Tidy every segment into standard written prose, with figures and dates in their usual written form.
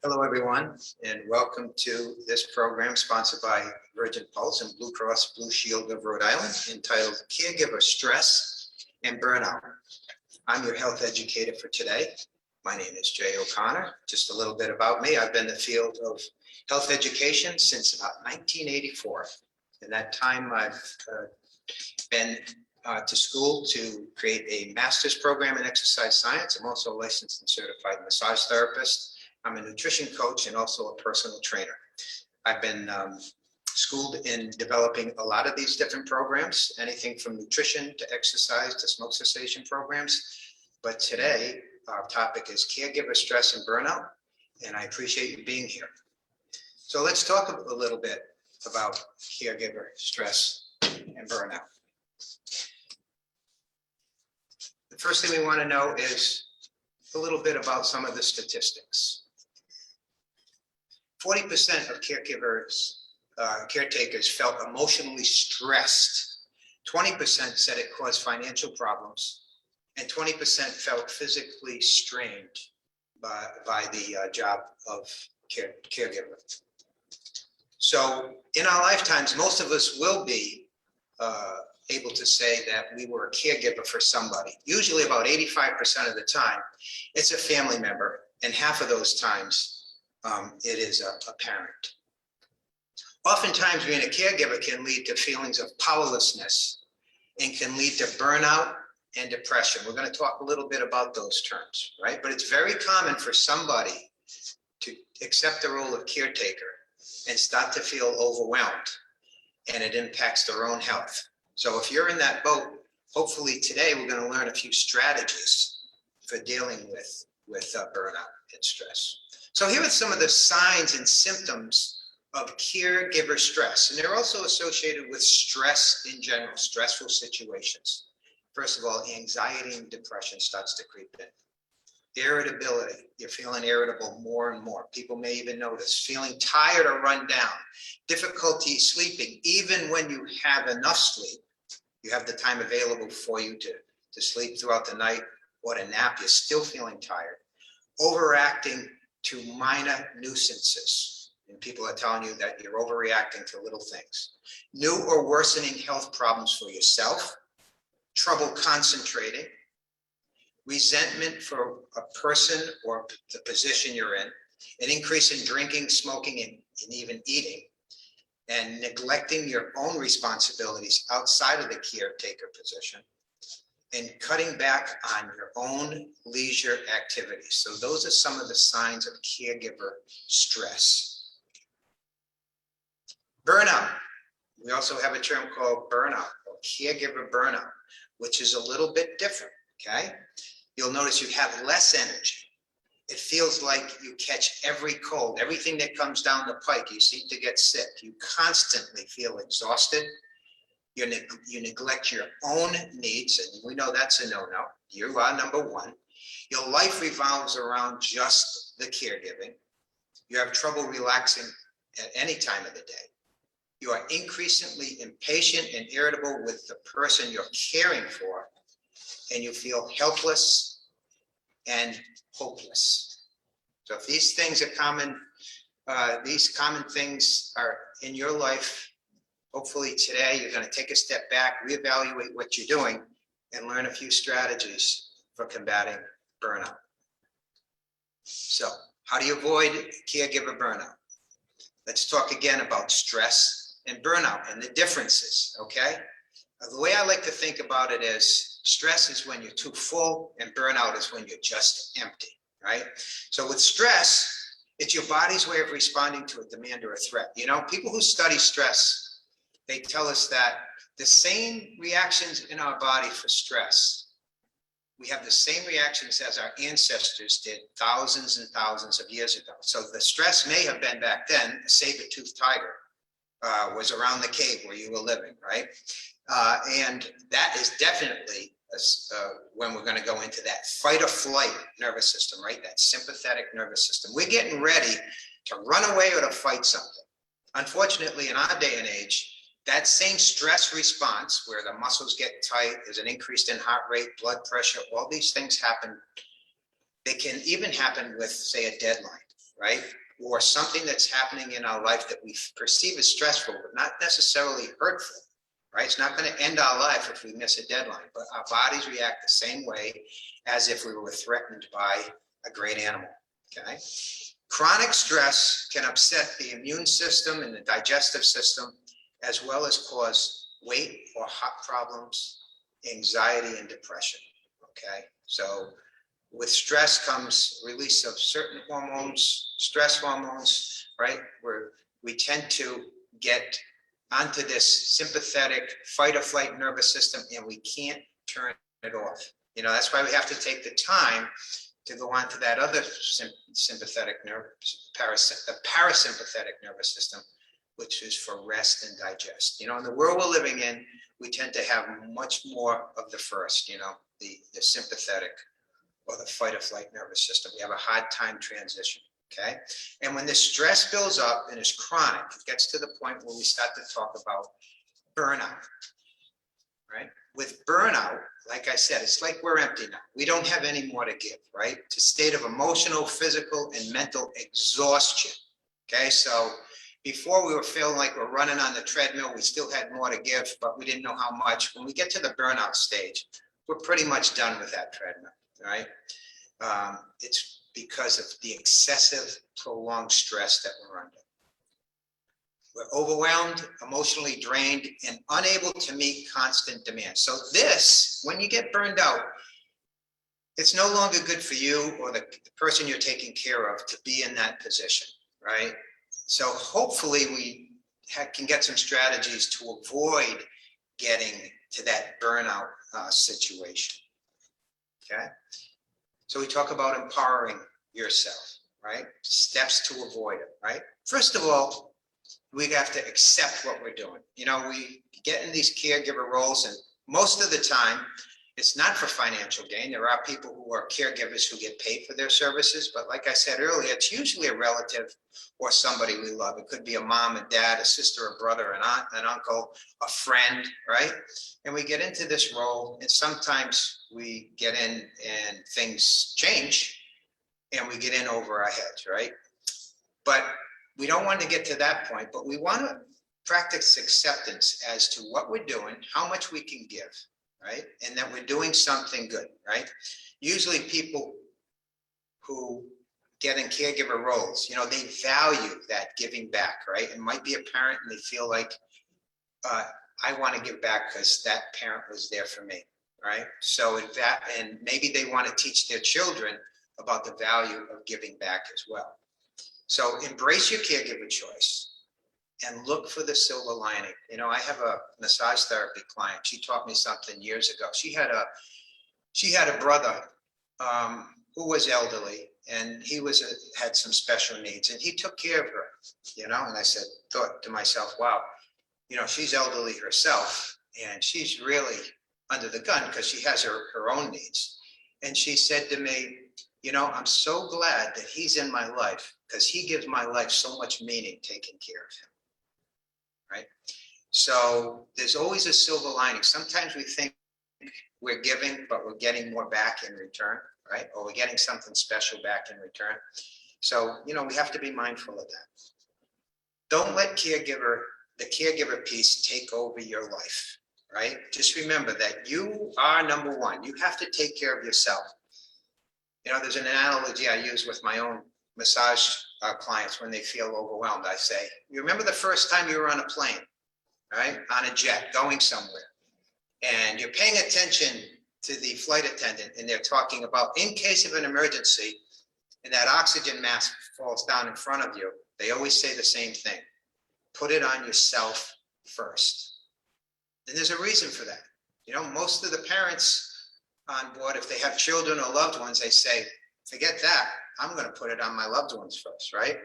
Hello, everyone, and welcome to this program sponsored by Virgin Pulse and Blue Cross Blue Shield of Rhode Island, entitled Caregiver Stress and Burnout. I'm your health educator for today. My name is Jay O'Connor. Just a little bit about me. I've been in the field of health education since about 1984. In that time, I've been to school to create a master's program in exercise science. I'm also a licensed and certified massage therapist. I'm a nutrition coach and also a personal trainer. I've been schooled in developing a lot of these different programs, anything from nutrition to exercise to smoke cessation programs. But today, our topic is caregiver stress and burnout, and I appreciate you being here. So let's talk a little bit about caregiver stress and burnout. The first thing we want to know is a little bit about some of the statistics. 40% of caretakers felt emotionally stressed. 20% said it caused financial problems, and 20% felt physically strained by the job of caregiver. So in our lifetimes, most of us will be able to say that we were a caregiver for somebody. Usually about 85% of the time, it's a family member, and half of those times, it is a parent. Oftentimes, being a caregiver can lead to feelings of powerlessness and can lead to burnout and depression. We're going to talk a little bit about those terms, right? But it's very common for somebody to accept the role of caretaker and start to feel overwhelmed, and it impacts their own health. So if you're in that boat, hopefully today we're going to learn a few strategies for dealing with burnout and stress. So here are some of the signs and symptoms of caregiver stress, and they're also associated with stress in general, stressful situations. First of all, anxiety and depression starts to creep in. Irritability, you're feeling irritable more and more. People may even notice feeling tired or run down, difficulty sleeping. Even when you have enough sleep, you have the time available for you to sleep throughout the night or to nap, you're still feeling tired. Overreacting to minor nuisances, and people are telling you that you're overreacting to little things. New or worsening health problems for yourself, trouble concentrating, resentment for a person or the position you're in, an increase in drinking, smoking, and even eating, and neglecting your own responsibilities outside of the caretaker position, and cutting back on your own leisure activities. So those are some of the signs of caregiver stress. Burnout. We also have a term called burnout, or caregiver burnout, which is a little bit different, okay? You'll notice you have less energy. It feels like you catch every cold, everything that comes down the pike, you seem to get sick. You constantly feel exhausted. You neglect your own needs, and we know that's a no-no. You are number one. Your life revolves around just the caregiving. You have trouble relaxing at any time of the day. You are increasingly impatient and irritable with the person you're caring for, and you feel helpless and hopeless. So if these things are common, these common things are in your life, hopefully today you're going to take a step back, reevaluate what you're doing, and learn a few strategies for combating burnout. So how do you avoid caregiver burnout? Let's talk again about stress and burnout and the differences, okay? The way I like to think about it is stress is when you're too full and burnout is when you're just empty, right? So with stress, it's your body's way of responding to a demand or a threat. You know, people who study stress, they tell us that the same reactions in our body for stress, we have the same reactions as our ancestors did thousands and thousands of years ago. So the stress may have been back then, a saber-toothed tiger was around the cave where you were living, right? And that is definitely when we're going to go into that fight or flight nervous system, right? That sympathetic nervous system. We're getting ready to run away or to fight something. Unfortunately, in our day and age, that same stress response where the muscles get tight, there's an increase in heart rate, blood pressure, all these things happen. They can even happen with, say, a deadline, right? Or something that's happening in our life that we perceive as stressful, but not necessarily hurtful, right? It's not going to end our life if we miss a deadline, but our bodies react the same way as if we were threatened by a great animal, okay? Chronic stress can upset the immune system and the digestive system, as well as cause weight or heart problems, anxiety, and depression, okay? So with stress comes release of certain hormones, stress hormones, right? Where we tend to get onto this sympathetic fight or flight nervous system, and we can't turn it off. You know, that's why we have to take the time to go on to that other sympathetic nerve, the parasympathetic nervous system, which is for rest and digest. You know, in the world we're living in, we tend to have much more of the first, you know, the sympathetic or the fight or flight nervous system. We have a hard time transition, okay? And when this stress builds up and is chronic, it gets to the point where we start to talk about burnout, right? With burnout, like I said, it's like we're empty now. We don't have any more to give, right? It's a state of emotional, physical, and mental exhaustion, okay? So before we were feeling like we're running on the treadmill, we still had more to give, but we didn't know how much. When we get to the burnout stage, we're pretty much done with that treadmill. Right? It's because of the excessive, prolonged stress that we're under. We're overwhelmed, emotionally drained, and unable to meet constant demands. So this, when you get burned out, it's no longer good for you or the person you're taking care of to be in that position, right? So hopefully we can get some strategies to avoid getting to that burnout situation. Okay, so we talk about empowering yourself, right? Steps to avoid it, right? First of all, we have to accept what we're doing. You know, we get in these caregiver roles, and most of the time, it's not for financial gain. There are people who are caregivers who get paid for their services, but like I said earlier, it's usually a relative or somebody we love. It could be a mom, a dad, a sister, a brother, an aunt, an uncle, a friend, right? And we get into this role, and sometimes we get in and things change, and we get in over our heads, right? But we don't want to get to that point, but we want to practice acceptance as to what we're doing, how much we can give, right? And that we're doing something good, right? Usually people who get in caregiver roles, you know, they value that giving back, right? It might be a parent and they feel like, I want to give back because that parent was there for me, right? So that, and maybe they want to teach their children about the value of giving back as well. So embrace your caregiver choice and look for the silver lining. You know, I have a massage therapy client. She taught me something years ago. She had a brother who was elderly, and he had some special needs, and he took care of her, you know, and thought to myself, wow, you know, she's elderly herself, and she's really under the gun because she has her own needs. And she said to me, you know, I'm so glad that he's in my life because he gives my life so much meaning taking care of him. Right? So there's always a silver lining. Sometimes we think we're giving, but we're getting more back in return, right? Or we're getting something special back in return. So, you know, we have to be mindful of that. Don't let the caregiver piece take over your life, right? Just remember that you are number one. You have to take care of yourself. You know, there's an analogy I use with my own massage clients when they feel overwhelmed. I say, you remember the first time you were on a plane, right? On a jet going somewhere, and you're paying attention to the flight attendant, and they're talking about in case of an emergency and that oxygen mask falls down in front of you, they always say the same thing. Put it on yourself first. And there's a reason for that. You know, most of the parents on board, if they have children or loved ones, they say, forget that. I'm going to put it on my loved ones first, right?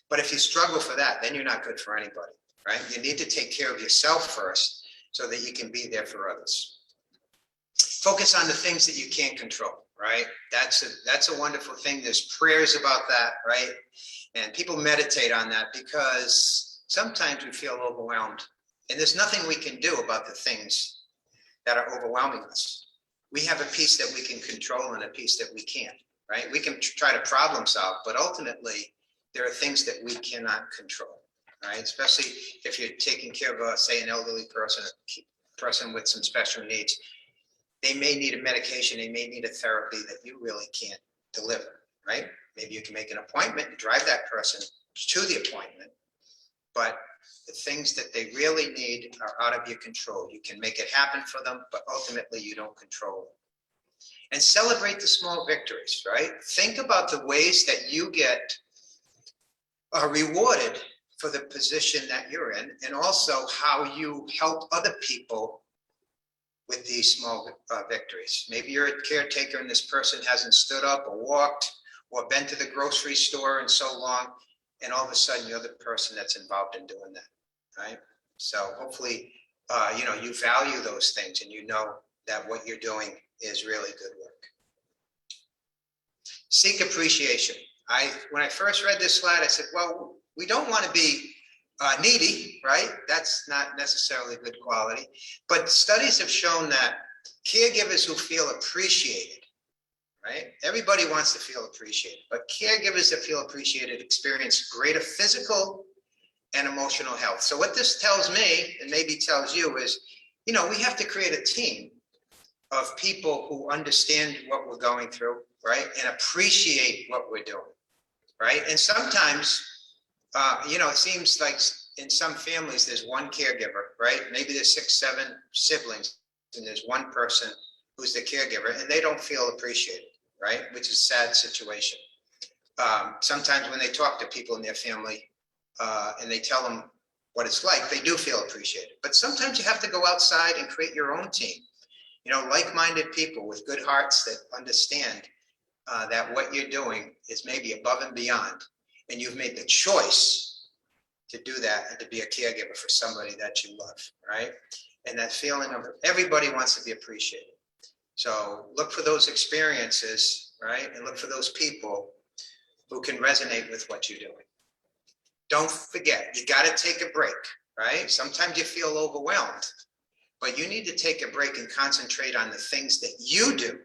But if you struggle for that, then you're not good for anybody, right? You need to take care of yourself first so that you can be there for others. Focus on the things that you can't control, right? That's a wonderful thing. There's prayers about that, right? And people meditate on that because sometimes we feel overwhelmed, and there's nothing we can do about the things that are overwhelming us. We have a piece that we can control and a piece that we can't, right? We can try to problem solve, but ultimately there are things that we cannot control, right? Especially if you're taking care of, say, an elderly person, a person with some special needs. They may need a medication, they may need a therapy that you really can't deliver, right? Maybe you can make an appointment and drive that person to the appointment, but the things that they really need are out of your control. You can make it happen for them, but ultimately you don't control it. And celebrate the small victories, right? Think about the ways that you get rewarded for the position that you're in, and also how you help other people with these small victories. Maybe you're a caretaker and this person hasn't stood up or walked or been to the grocery store in so long, and all of a sudden you're the person that's involved in doing that, right? So hopefully, you value those things and you know that what you're doing is really good work. Seek appreciation. When I first read this slide, I said, well, we don't want to be needy, right? That's not necessarily good quality. But studies have shown that caregivers who feel appreciated, right? Everybody wants to feel appreciated, but caregivers that feel appreciated experience greater physical and emotional health. So what this tells me, and maybe tells you, is, we have to create a team of people who understand what we're going through, right? And appreciate what we're doing, right? And sometimes, it seems like in some families, there's one caregiver, right? Maybe there's 6, 7 siblings, and there's one person who's the caregiver, and they don't feel appreciated, right? Which is a sad situation. Sometimes when they talk to people in their family and they tell them what it's like, they do feel appreciated. But sometimes you have to go outside and create your own team. Like-minded people with good hearts that understand that what you're doing is maybe above and beyond, and you've made the choice to do that and to be a caregiver for somebody that you love, right? And that feeling of everybody wants to be appreciated. So look for those experiences, right? And look for those people who can resonate with what you're doing. Don't forget, you got to take a break, right? Sometimes you feel overwhelmed, but you need to take a break and concentrate on the things that you do,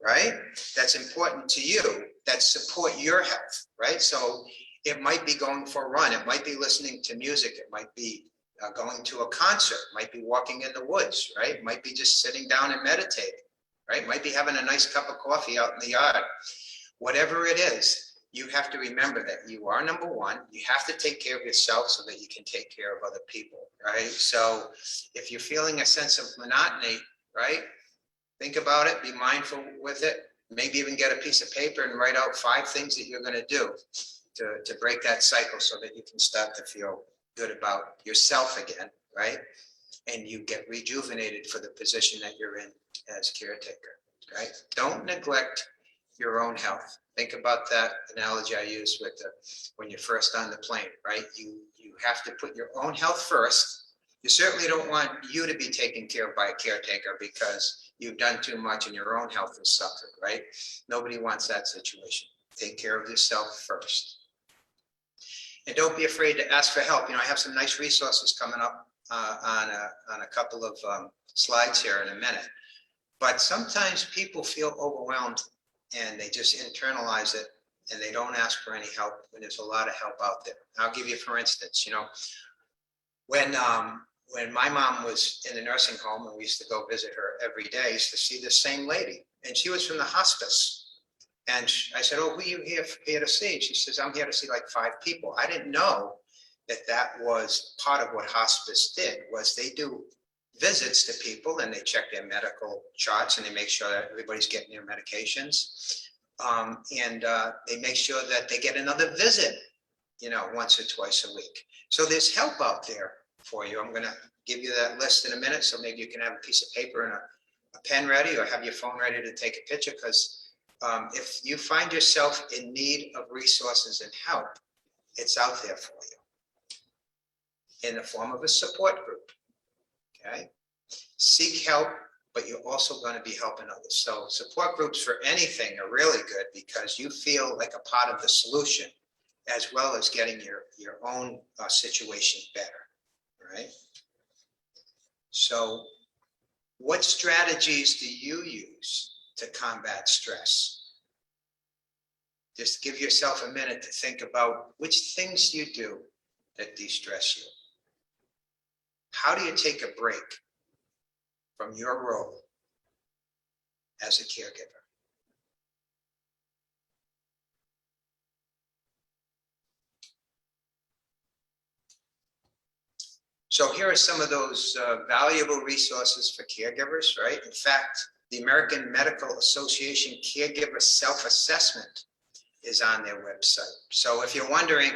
right? That's important to you, that support your health, right? So it might be going for a run. It might be listening to music. It might be going to a concert. It might be walking in the woods, right? It might be just sitting down and meditating, right? It might be having a nice cup of coffee out in the yard. Whatever it is, you have to remember that you are number one. You have to take care of yourself so that you can take care of other people, right? So if you're feeling a sense of monotony, right, think about it, be mindful with it, maybe even get a piece of paper and write out 5 things that you're going to do to break that cycle so that you can start to feel good about yourself again, right? And you get rejuvenated for the position that you're in as caretaker, right? Don't neglect your own health. Think about that analogy I used with when you're first on the plane, right? You have to put your own health first. You certainly don't want you to be taken care of by a caretaker because you've done too much and your own health has suffered, right? Nobody wants that situation. Take care of yourself first. And don't be afraid to ask for help. I have some nice resources coming up on a couple of slides here in a minute. But sometimes people feel overwhelmed and they just internalize it and they don't ask for any help when there's a lot of help out there. I'll give you, for instance, when my mom was in the nursing home and we used to go visit her every day, I used to see the same lady, and she was from the hospice. And I said, "Oh, who are you here to see?" She says, "I'm here to see like 5 people." I didn't know that was part of what hospice did, was they do visits to people and they check their medical charts and they make sure that everybody's getting their medications. And they make sure that they get another visit, once or twice a week. So there's help out there for you. I'm going to give you that list in a minute. So maybe you can have a piece of paper and a pen ready, or have your phone ready to take a picture, because if you find yourself in need of resources and help, it's out there for you in the form of a support group. Okay, seek help, but you're also going to be helping others. So support groups for anything are really good because you feel like a part of the solution, as well as getting your own situation better, right? So what strategies do you use to combat stress? Just give yourself a minute to think about which things you do that de-stress you. How do you take a break from your role as a caregiver? So here are some of those valuable resources for caregivers, right? In fact, the American Medical Association Caregiver Self-Assessment is on their website. So if you're wondering,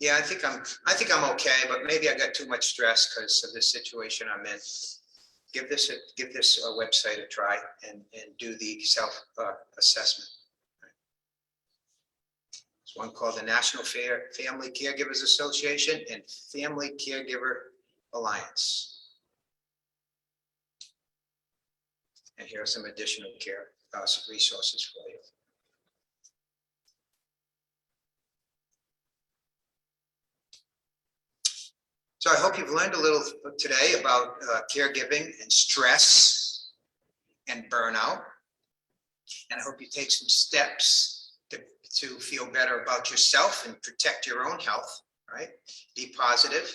yeah, I think I'm okay, but maybe I got too much stress because of the situation I'm in, give this website a try and do the self-assessment. There's one called the National Family Caregivers Association and Family Caregiver Alliance. And here are some additional some resources for you. So I hope you've learned a little today about caregiving and stress and burnout. And I hope you take some steps to feel better about yourself and protect your own health, right? Be positive.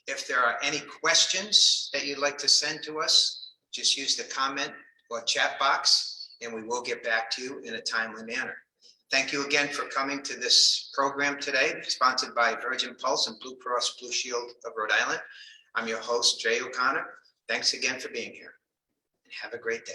If there are any questions that you'd like to send to us, just use the comment or chat box and we will get back to you in a timely manner. Thank you again for coming to this program today, sponsored by Virgin Pulse and Blue Cross Blue Shield of Rhode Island. I'm your host, Jay O'Connor. Thanks again for being here and have a great day.